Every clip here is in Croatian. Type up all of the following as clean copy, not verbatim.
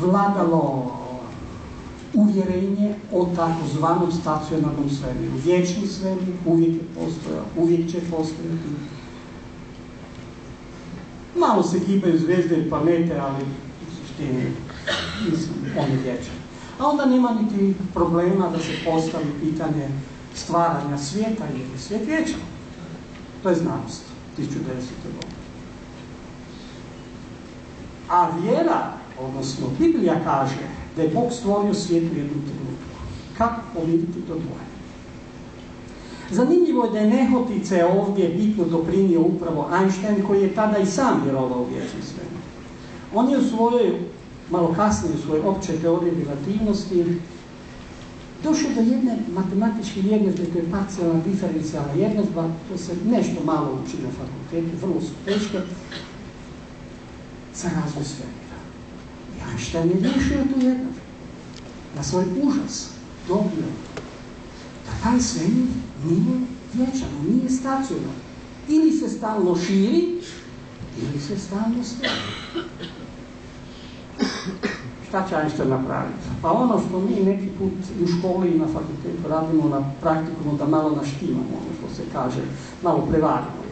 vladalo uvjerenje o takozvanom stacionarnom svemiru. Vječni svemir uvijek je postojao, uvijek će postojati. Malo se kibaju zvijezde i planete, ali u suštini on je vječan. A onda nema niti problema da se postavi pitanje stvaranja svijeta, jer je svijet vječan. To je znanost 1900. godine. A vjera, odnosno Biblija kaže da je Bog stvorio svijet u jednom trenutku. Kako pomiriti to dvoje? Zanimljivo je da je nehotice ovdje bitno doprinio upravo Einstein, koji je tada i sam vjerovao u vječni svemir. On je u svojoj, malo kasnije u svojoj općoj teoriji relativnosti, došao do jedne matematičke jednadžbe, to je parcijalna diferencijalna jednadžba, to se nešto malo uči na fakultetu, vrlo su teške, za razvoj svemira. I Einstein je riješio tu jednadžbu. Na svoj užas dobio da taj svemir nije vječan, nije stacionaran. Ili se stalno širi, ili se stalno stvara. Šta će Einstein napraviti? Pa ono što mi neki put u školi i na fakultetu radimo na praktikumu, da malo naštimamo, ono što se kaže, malo prevarimo.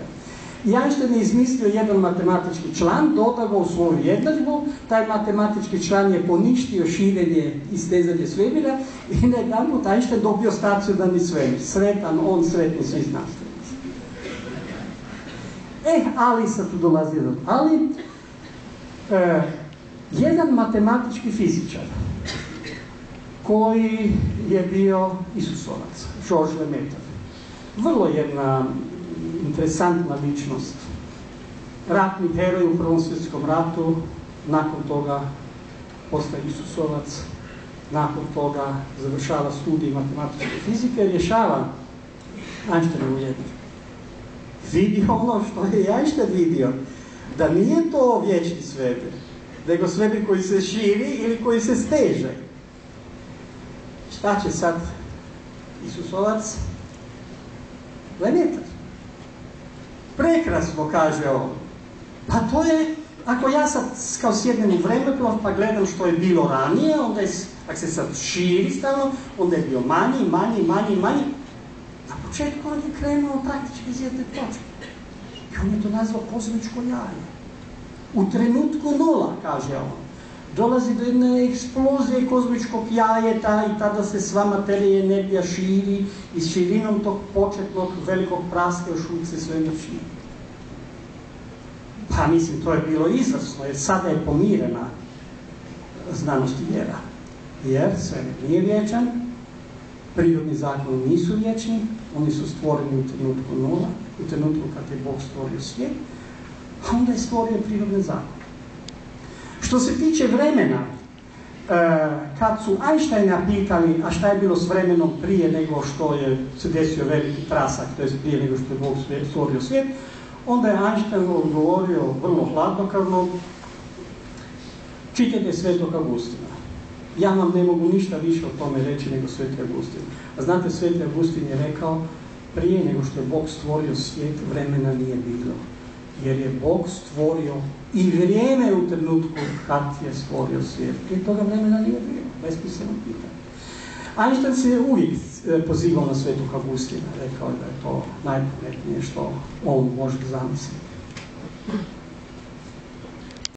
I Einstein je izmislio jedan matematički član, dodao ga u svoju jednadžbu, taj matematički član je poništio širenje i stezanje svemira i na jedanput Einstein dobio stacionarni svemir. Sretan on, sretni svi znanstvenici. Ali sad tu dolazi jedan ali. Jedan matematički fizičar koji je bio Isusovac, Georges Lemaitre. Vrlo jedna interesantna ličnost. Ratni heroj u Prvom svjetskom ratu, nakon toga postaje Isusovac, nakon toga završava studij matematičke fizike, rješava Einsteinovu jednadžbu. Vidio ono što je Einstein vidio, da nije to vječni svemir, nego svemir koji se širi ili koji se steže. Šta će sad Isusovac? Lemaitre. Prekrasno, kaže on. Pa to je, ako ja sad kao sjednem u vremeplov pa gledam što je bilo ranije, onda je, ako se sad širi stalno, onda je bio manji. Na početku on je krenuo praktički iz jedne točke. I on je to nazvao kozmičko jaje. U trenutku nula, kaže on, dolazi do jedne eksplozije kozmičkog jajeta i tada se sva materija energija širi i s širinom tog početnog velikog praska još uvijek se sve širi. Pa mislim, to je bilo izvrsno, jer sada je pomirena znanost i vjera. Jer svemir nije vječan, prirodni zakoni nisu vječni, oni su stvoreni u trenutku nula, u trenutku kad je Bog stvorio svijet, a onda je stvorio prirodne zakone. Što se tiče vremena, kad su Einsteina pitali, a šta je bilo s vremenom prije nego što je se desio veliki prasak, to je prije nego što je Bog stvorio svijet, onda je Einstein odgovorio vrlo hladnokrvno, čitajte Svetog Augustina. Ja vam ne mogu ništa više o tome reći nego Sveti Augustin. A znate, Sveti Augustin je rekao, prije nego što je Bog stvorio svijet, vremena nije bilo. Jer je Bog stvorio i vrijeme u trenutku kad je stvorio svijet. Prije toga vremena nije bilo. Besmisleno pitanje. Einstein se je uvijek pozivao na Svetog Augustina. Rekao je da je to najpametnije što on može zamisliti.